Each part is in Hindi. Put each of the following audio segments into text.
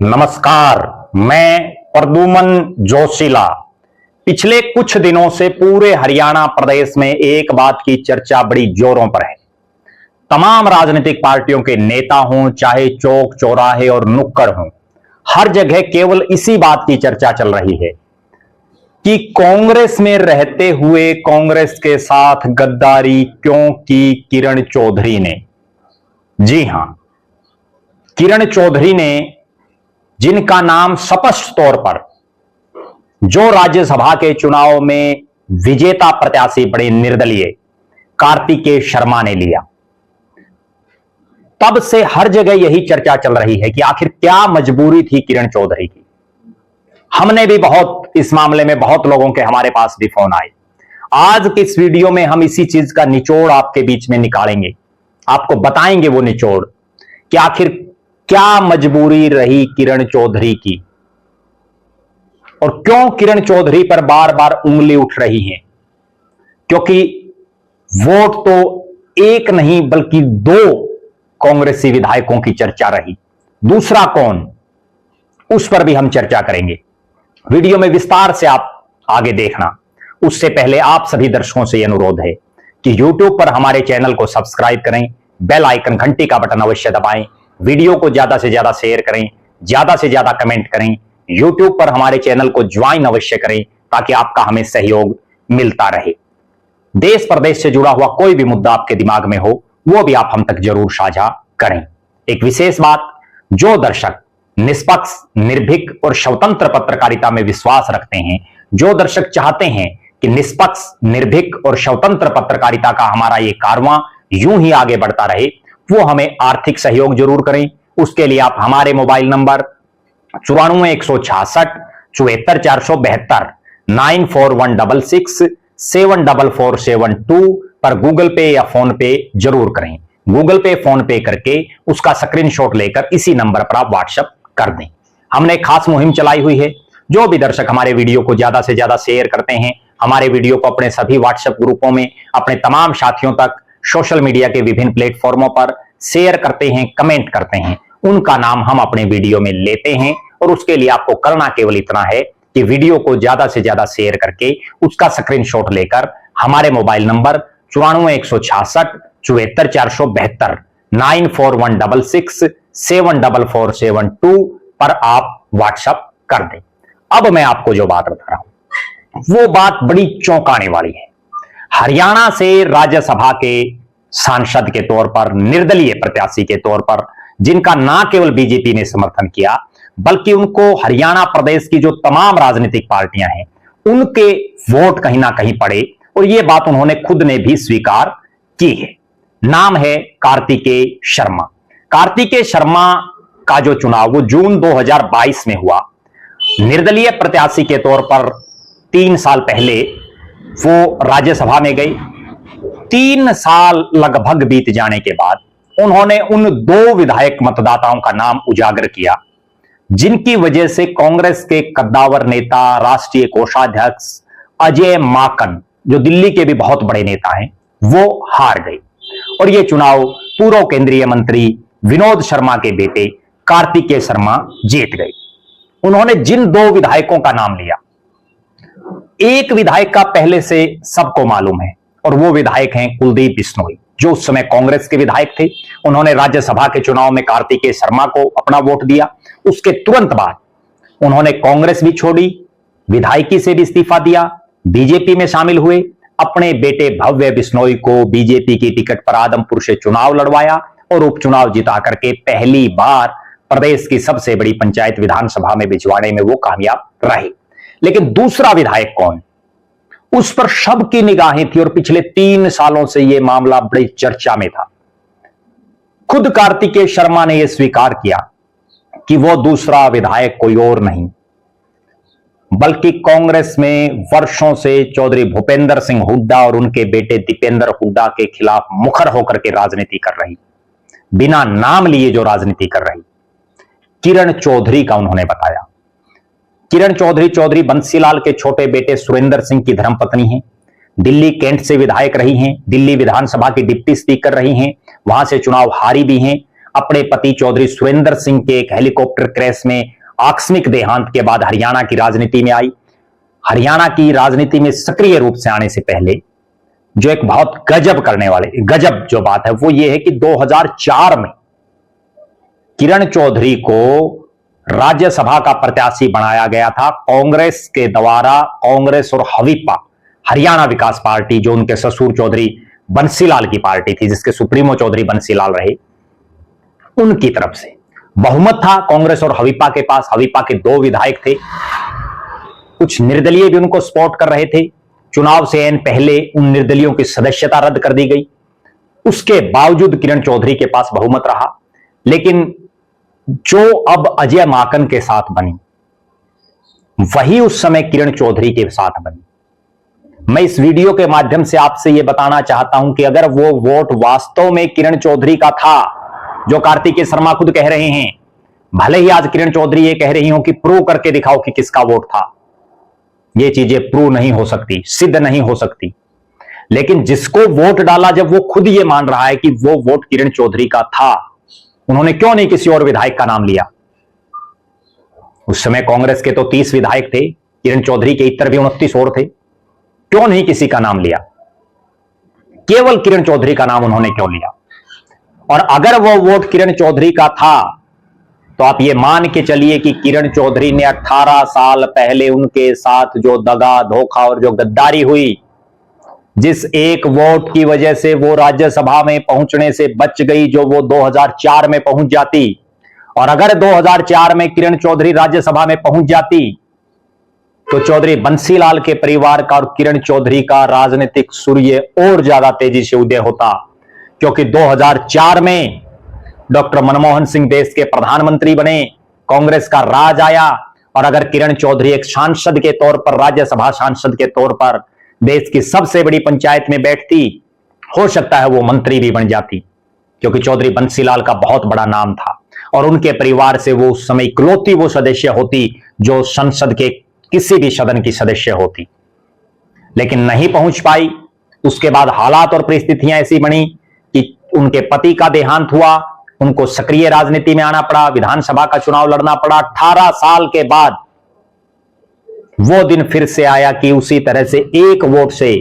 नमस्कार, मैं प्रद्युमन जोशीला। पिछले कुछ दिनों से पूरे हरियाणा प्रदेश में एक बात की चर्चा बड़ी जोरों पर है। तमाम राजनीतिक पार्टियों के नेता हों, चाहे चौक चौराहे और नुक्कड़ हों, हर जगह केवल इसी बात की चर्चा चल रही है कि कांग्रेस में रहते हुए कांग्रेस के साथ गद्दारी क्यों की किरण चौधरी ने। जी हां, किरण चौधरी ने, जिनका नाम स्पष्ट तौर पर जो राज्यसभा के चुनाव में विजेता प्रत्याशी बड़े निर्दलीय कार्तिकेय शर्मा ने लिया, तब से हर जगह यही चर्चा चल रही है कि आखिर क्या मजबूरी थी किरण चौधरी की। हमने भी इस मामले में बहुत लोगों के हमारे पास भी फोन आए। आज की इस वीडियो में हम इसी चीज का निचोड़ आपके बीच में निकालेंगे, आपको बताएंगे वो निचोड़ कि आखिर क्या मजबूरी रही किरण चौधरी की और क्यों किरण चौधरी पर बार बार उंगली उठ रही है। क्योंकि वोट तो एक नहीं बल्कि दो कांग्रेसी विधायकों की चर्चा रही, दूसरा कौन, उस पर भी हम चर्चा करेंगे। वीडियो में विस्तार से आप आगे देखना। उससे पहले आप सभी दर्शकों से यह अनुरोध है कि YouTube पर हमारे चैनल को सब्सक्राइब करें, बेल आइकन घंटी का बटन अवश्य दबाएं, वीडियो को ज्यादा से ज्यादा शेयर करें, ज्यादा से ज्यादा कमेंट करें, YouTube पर हमारे चैनल को ज्वाइन अवश्य करें ताकि आपका हमें सहयोग मिलता रहे। देश प्रदेश से जुड़ा हुआ कोई भी मुद्दा आपके दिमाग में हो वो भी आप हम तक जरूर साझा करें। एक विशेष बात, जो दर्शक निष्पक्ष, निर्भीक और स्वतंत्र पत्रकारिता में विश्वास रखते हैं, जो दर्शक चाहते हैं कि निष्पक्ष, निर्भीक और स्वतंत्र पत्रकारिता का हमारा ये कारवां यूं ही आगे बढ़ता रहे, वो हमें आर्थिक सहयोग जरूर करें। उसके लिए आप हमारे मोबाइल नंबर 94 166 74 472 94166 74472 पर गूगल पे या फोन पे जरूर करें। गूगल पे, फोन पे करके उसका स्क्रीनशॉट लेकर इसी नंबर पर आप व्हाट्सएप कर दें। हमने खास मुहिम चलाई हुई है। जो भी दर्शक हमारे वीडियो को ज्यादा से ज्यादा शेयर करते हैं, हमारे वीडियो को अपने सभी व्हाट्सएप ग्रुपों में, अपने तमाम साथियों तक, सोशल मीडिया के विभिन्न प्लेटफॉर्मों पर शेयर करते हैं, कमेंट करते हैं, उनका नाम हम अपने वीडियो में लेते हैं। और उसके लिए आपको करना केवल इतना है कि वीडियो को ज्यादा से ज्यादा शेयर करके उसका स्क्रीनशॉट लेकर हमारे मोबाइल नंबर 94 166 74 472 94166 74472 पर आप व्हाट्सएप कर दें। अब मैं आपको जो बात बता रहा हूं वो बात बड़ी चौंकाने वाली है। हरियाणा से राज्यसभा के सांसद के तौर पर, निर्दलीय प्रत्याशी के तौर पर, जिनका ना केवल बीजेपी ने समर्थन किया बल्कि उनको हरियाणा प्रदेश की जो तमाम राजनीतिक पार्टियां हैं उनके वोट कहीं ना कहीं पड़े, और यह बात उन्होंने खुद ने भी स्वीकार की है। नाम है कार्तिकेय शर्मा। कार्तिकेय शर्मा का जो चुनाव वो जून 2022 में हुआ। निर्दलीय प्रत्याशी के तौर पर 3 साल पहले वो राज्यसभा में गई। 3 साल लगभग बीत जाने के बाद उन्होंने उन 2 विधायक मतदाताओं का नाम उजागर किया जिनकी वजह से कांग्रेस के कद्दावर नेता, राष्ट्रीय कोषाध्यक्ष अजय माकन, जो दिल्ली के भी बहुत बड़े नेता हैं, वो हार गए और यह चुनाव पूर्व केंद्रीय मंत्री विनोद शर्मा के बेटे कार्तिकेय शर्मा जीत गए। उन्होंने जिन 2 विधायकों का नाम लिया, एक विधायक का पहले से सबको मालूम है और वो विधायक हैं कुलदीप बिश्नोई, जो उस समय कांग्रेस के विधायक थे। उन्होंने राज्यसभा के चुनाव में कार्तिकेय शर्मा को अपना वोट दिया। उसके तुरंत बाद उन्होंने कांग्रेस भी छोड़ी, विधायकी से भी इस्तीफा दिया, बीजेपी में शामिल हुए, अपने बेटे भव्य बिश्नोई को बीजेपी की टिकट पर आदमपुर से चुनाव लड़वाया और उपचुनाव जिता करके पहली बार प्रदेश की सबसे बड़ी पंचायत विधानसभा में भिजवाने में वो कामयाब रहे। लेकिन दूसरा विधायक कौन, उस पर सबकी निगाहें थी और पिछले 3 सालों से यह मामला बड़ी चर्चा में था। खुद कार्तिकेय शर्मा ने यह स्वीकार किया कि वो दूसरा विधायक कोई और नहीं बल्कि कांग्रेस में वर्षों से चौधरी भूपेंद्र सिंह हुड्डा और उनके बेटे दीपेंद्र हुड्डा के खिलाफ मुखर होकर के राजनीति कर रही, बिना नाम लिए जो राजनीति कर रही किरण चौधरी का उन्होंने बताया। किरण चौधरी चौधरी बंसीलाल के छोटे बेटे सुरेंद्र सिंह की धर्मपत्नी हैं। दिल्ली कैंट से विधायक रही हैं, दिल्ली विधानसभा की डिप्टी स्पीकर रही हैं, वहां से चुनाव हारी भी हैं। अपने पति चौधरी सुरेंद्र सिंह के एक हेलीकॉप्टर क्रैश में आकस्मिक देहांत के बाद हरियाणा की राजनीति में आई। हरियाणा की राजनीति में सक्रिय रूप से आने से पहले जो एक बहुत गजब जो बात है वो ये है कि 2004 में किरण चौधरी को राज्यसभा का प्रत्याशी बनाया गया था कांग्रेस के द्वारा। कांग्रेस और हवीपा, हरियाणा विकास पार्टी, जो उनके ससुर चौधरी बंसीलाल की पार्टी थी, जिसके सुप्रीमो चौधरी बंसीलाल रहे, उनकी तरफ से बहुमत था कांग्रेस और हवीपा के पास। हवीपा के 2 विधायक थे, कुछ निर्दलीय भी उनको सपोर्ट कर रहे थे। चुनाव से एन पहले उन निर्दलियों की सदस्यता रद्द कर दी गई। उसके बावजूद किरण चौधरी के पास बहुमत रहा। लेकिन जो अब अजय माकन के साथ बनी वही उस समय किरण चौधरी के साथ बनी। मैं इस वीडियो के माध्यम से आपसे यह बताना चाहता हूं कि अगर वो वोट वास्तव में किरण चौधरी का था, जो कार्तिकेय शर्मा खुद कह रहे हैं, भले ही आज किरण चौधरी ये कह रही हो कि प्रूव करके दिखाओ कि किसका वोट था, ये चीजें प्रूव नहीं हो सकती, सिद्ध नहीं हो सकती। लेकिन जिसको वोट डाला, जब वो खुद ये मान रहा है कि वो वोट किरण चौधरी का था, उन्होंने क्यों नहीं किसी और विधायक का नाम लिया? उस समय कांग्रेस के तो 30 विधायक थे, किरण चौधरी के इतर भी 29 और थे। क्यों नहीं किसी का नाम लिया? केवल किरण चौधरी का नाम उन्होंने क्यों लिया? और अगर वो वोट किरण चौधरी का था तो आप ये मान के चलिए कि किरण चौधरी ने 18 साल पहले उनके साथ जो दगा, धोखा और जो गद्दारी हुई, जिस एक वोट की वजह से वो राज्यसभा में पहुंचने से बच गई, जो वो 2004 में पहुंच जाती, और अगर 2004 में किरण चौधरी राज्यसभा में पहुंच जाती तो चौधरी बंसीलाल के परिवार का और किरण चौधरी का राजनीतिक सूर्य और ज्यादा तेजी से उदय होता। क्योंकि 2004 में डॉक्टर मनमोहन सिंह देश के प्रधानमंत्री बने, कांग्रेस का राज आया, और अगर किरण चौधरी एक सांसद के तौर पर, राज्यसभा सांसद के तौर पर देश की सबसे बड़ी पंचायत में बैठती, हो सकता है वो मंत्री भी बन जाती, क्योंकि चौधरी बंसीलाल का बहुत बड़ा नाम था और उनके परिवार से वो उस समय इकलौती वो सदस्य होती जो संसद के किसी भी सदन की सदस्य होती। लेकिन नहीं पहुंच पाई। उसके बाद हालात और परिस्थितियां ऐसी बनी कि उनके पति का देहांत हुआ, उनको सक्रिय राजनीति में आना पड़ा, विधानसभा का चुनाव लड़ना पड़ा। 18 साल के बाद वो दिन फिर से आया कि उसी तरह से एक वोट से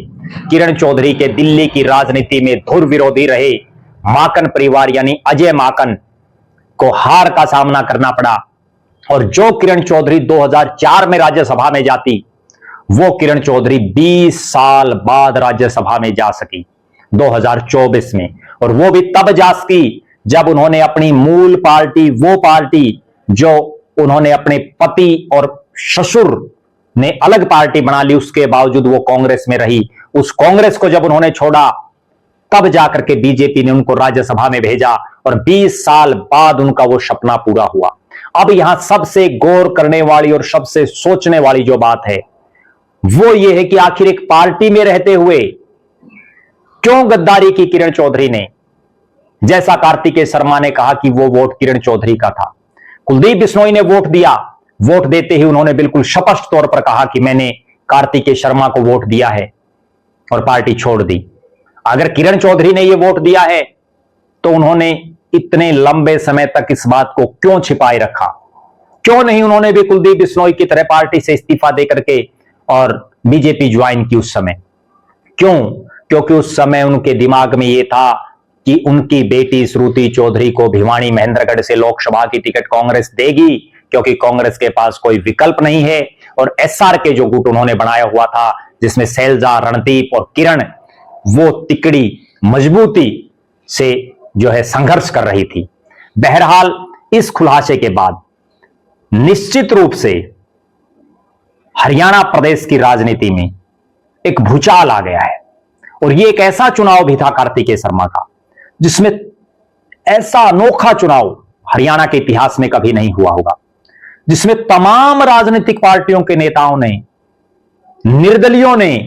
किरण चौधरी के दिल्ली की राजनीति में धुर विरोधी रहे माकन परिवार यानी अजय माकन को हार का सामना करना पड़ा। और जो किरण चौधरी 2004 में राज्यसभा में जाती, वो किरण चौधरी 20 साल बाद राज्यसभा में जा सकी 2024 में। और वो भी तब जा सकी जब उन्होंने अपनी मूल पार्टी, वो पार्टी जो उन्होंने अपने पति और ससुर ने अलग पार्टी बना ली, उसके बावजूद वो कांग्रेस में रही। उस कांग्रेस को जब उन्होंने छोड़ा, तब जाकर के बीजेपी ने उनको राज्यसभा में भेजा और 20 साल बाद उनका वो सपना पूरा हुआ। अब यहां सबसे गौर करने वाली और सबसे सोचने वाली जो बात है वो ये है कि आखिर एक पार्टी में रहते हुए क्यों गद्दारी की किरण चौधरी ने? जैसा कार्तिकेय शर्मा ने कहा कि वो वोट किरण चौधरी का था, कुलदीप बिश्नोई ने वोट दिया। वोट देते ही उन्होंने बिल्कुल स्पष्ट तौर पर कहा कि मैंने कार्तिकेय शर्मा को वोट दिया है और पार्टी छोड़ दी। अगर किरण चौधरी ने यह वोट दिया है तो उन्होंने इतने लंबे समय तक इस बात को क्यों छिपाए रखा? क्यों नहीं उन्होंने भी कुलदीप बिश्नोई की तरह पार्टी से इस्तीफा देकर के और बीजेपी ज्वाइन की उस समय? क्यों? क्योंकि उस समय उनके दिमाग में यह था कि उनकी बेटी श्रुति चौधरी को भिवानी महेंद्रगढ़ से लोकसभा की टिकट कांग्रेस देगी, क्योंकि कांग्रेस के पास कोई विकल्प नहीं है। और एसआर के जो गुट उन्होंने बनाया हुआ था, जिसमें शैलजा, रणदीप और किरण, वो तिकड़ी मजबूती से जो है संघर्ष कर रही थी। बहरहाल इस खुलासे के बाद निश्चित रूप से हरियाणा प्रदेश की राजनीति में एक भूचाल आ गया है। और यह एक ऐसा चुनाव भी था कार्तिकेय शर्मा का जिसमें ऐसा अनोखा चुनाव हरियाणा के इतिहास में कभी नहीं हुआ होगा, जिसमें तमाम राजनीतिक पार्टियों के नेताओं ने, निर्दलियों ने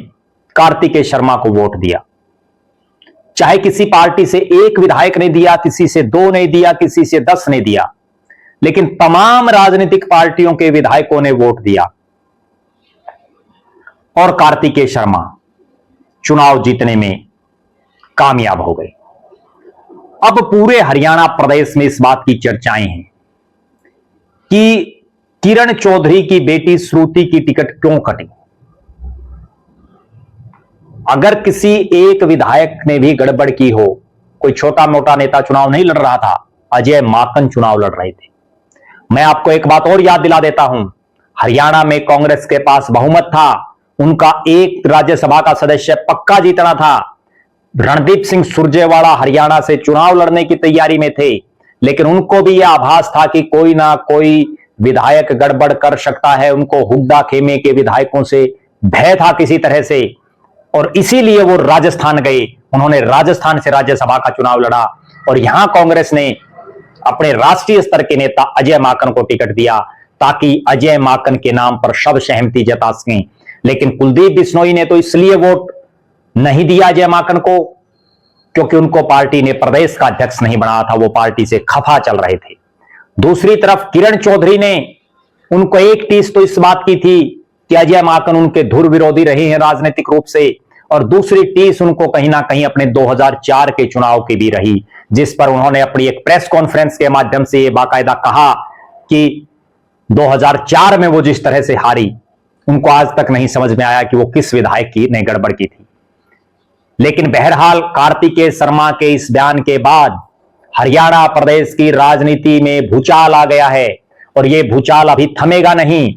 कार्तिकेय शर्मा को वोट दिया। चाहे किसी पार्टी से एक विधायक ने दिया, किसी से 2 ने दिया, किसी से 10 ने दिया, लेकिन तमाम राजनीतिक पार्टियों के विधायकों ने वोट दिया और कार्तिकेय शर्मा चुनाव जीतने में कामयाब हो गए। अब पूरे हरियाणा प्रदेश में इस बात की चर्चाएं हैं कि किरण चौधरी की बेटी श्रुति की टिकट क्यों कटी। अगर किसी एक विधायक ने भी गड़बड़ की हो, कोई छोटा मोटा नेता चुनाव नहीं लड़ रहा था, अजय माकन चुनाव लड़ रहे थे। मैं आपको एक बात और याद दिला देता हूं, हरियाणा में कांग्रेस के पास बहुमत था, उनका एक राज्यसभा का सदस्य पक्का जीतना था। रणदीप सिंह सुरजेवाला हरियाणा से चुनाव लड़ने की तैयारी में थे, लेकिन उनको भी यह आभास था कि कोई ना कोई विधायक गड़बड़ कर सकता है। उनको हुड्डा खेमे के विधायकों से भय था किसी तरह से, और इसीलिए वो राजस्थान गए। उन्होंने राजस्थान से राज्यसभा का चुनाव लड़ा और यहां कांग्रेस ने अपने राष्ट्रीय स्तर के नेता अजय माकन को टिकट दिया ताकि अजय माकन के नाम पर सब सहमति जता सकें। लेकिन कुलदीप बिश्नोई ने तो इसलिए वोट नहीं दिया अजय माकन को क्योंकि उनको पार्टी ने प्रदेश का अध्यक्ष नहीं बनाया था, वो पार्टी से खफा चल रहे थे। दूसरी तरफ किरण चौधरी ने उनको एक टीस तो इस बात की थी कि अजय माकन उनके धुर विरोधी रहे हैं राजनीतिक रूप से, और दूसरी टीस उनको कहीं ना कहीं अपने 2004 के चुनाव की भी रही, जिस पर उन्होंने अपनी एक प्रेस कॉन्फ्रेंस के माध्यम से यह बाकायदा कहा कि 2004 में वो जिस तरह से हारी, उनको आज तक नहीं समझ में आया कि वो किस विधायक की ने गड़बड़ की थी। लेकिन बहरहाल कार्तिकेय शर्मा के इस बयान के बाद हरियाणा प्रदेश की राजनीति में भूचाल आ गया है, और यह भूचाल अभी थमेगा नहीं,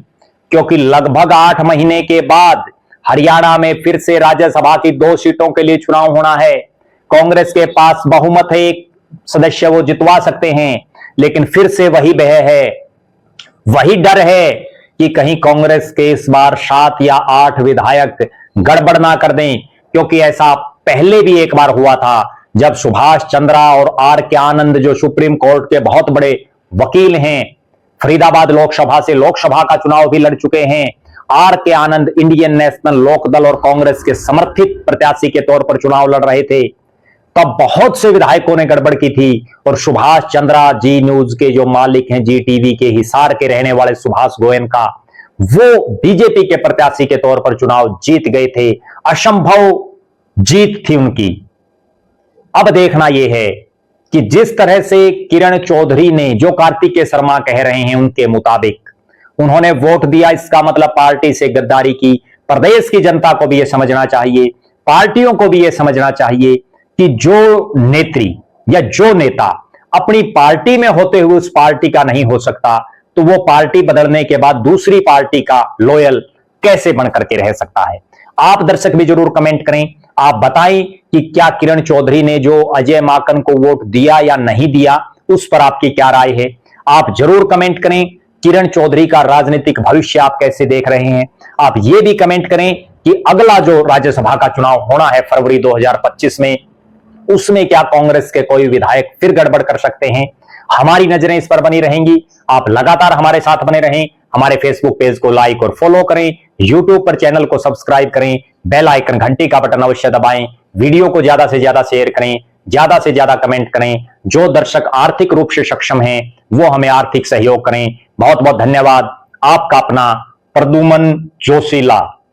क्योंकि लगभग 8 महीने के बाद हरियाणा में फिर से राज्यसभा की 2 सीटों के लिए चुनाव होना है। कांग्रेस के पास बहुमत है, एक सदस्य वो जितवा सकते हैं, लेकिन फिर से वही भय है, वही डर है कि कहीं कांग्रेस के इस बार 7 या 8 विधायक गड़बड़ ना कर दें, क्योंकि ऐसा पहले भी एक बार हुआ था जब सुभाष चंद्रा और आर के आनंद, जो सुप्रीम कोर्ट के बहुत बड़े वकील हैं, फरीदाबाद लोकसभा से लोकसभा का चुनाव भी लड़ चुके हैं। आर के आनंद इंडियन नेशनल लोकदल और कांग्रेस के समर्थित प्रत्याशी के तौर पर चुनाव लड़ रहे थे, तब बहुत से विधायकों ने गड़बड़ की थी, और सुभाष चंद्रा जी न्यूज के जो मालिक हैं, जी टीवी के हिसार के रहने वाले सुभाष गोयनका, वो बीजेपी के प्रत्याशी के तौर पर चुनाव जीत गए थे। असंभव जीत थी उनकी। अब देखना यह है कि जिस तरह से किरण चौधरी ने, जो कार्तिकेय शर्मा कह रहे हैं उनके मुताबिक उन्होंने वोट दिया, इसका मतलब पार्टी से गद्दारी की। प्रदेश की जनता को भी यह समझना चाहिए, पार्टियों को भी यह समझना चाहिए कि जो नेत्री या जो नेता अपनी पार्टी में होते हुए उस पार्टी का नहीं हो सकता, तो वो पार्टी बदलने के बाद दूसरी पार्टी का लॉयल कैसे बन करके रह सकता है। आप दर्शक भी जरूर कमेंट करें, आप बताएं कि क्या किरण चौधरी ने जो अजय माकन को वोट दिया या नहीं दिया, उस पर आपकी क्या राय है। आप जरूर कमेंट करें किरण चौधरी का राजनीतिक भविष्य आप कैसे देख रहे हैं। आप यह भी कमेंट करें कि अगला जो राज्यसभा का चुनाव होना है फरवरी 2025 में, उसमें क्या कांग्रेस के कोई विधायक फिर गड़बड़ कर सकते हैं। हमारी नजरें इस पर बनी रहेंगी। आप लगातार हमारे साथ बने रहें। हमारे फेसबुक पेज को लाइक और फॉलो करें, यूट्यूब पर चैनल को सब्सक्राइब करें, बेल आइकन घंटी का बटन अवश्य दबाएं, वीडियो को ज्यादा से ज्यादा शेयर करें, ज्यादा से ज्यादा कमेंट करें। जो दर्शक आर्थिक रूप से सक्षम हैं वो हमें आर्थिक सहयोग करें। बहुत बहुत धन्यवाद। आपका अपना प्रद्युमन जोशीला।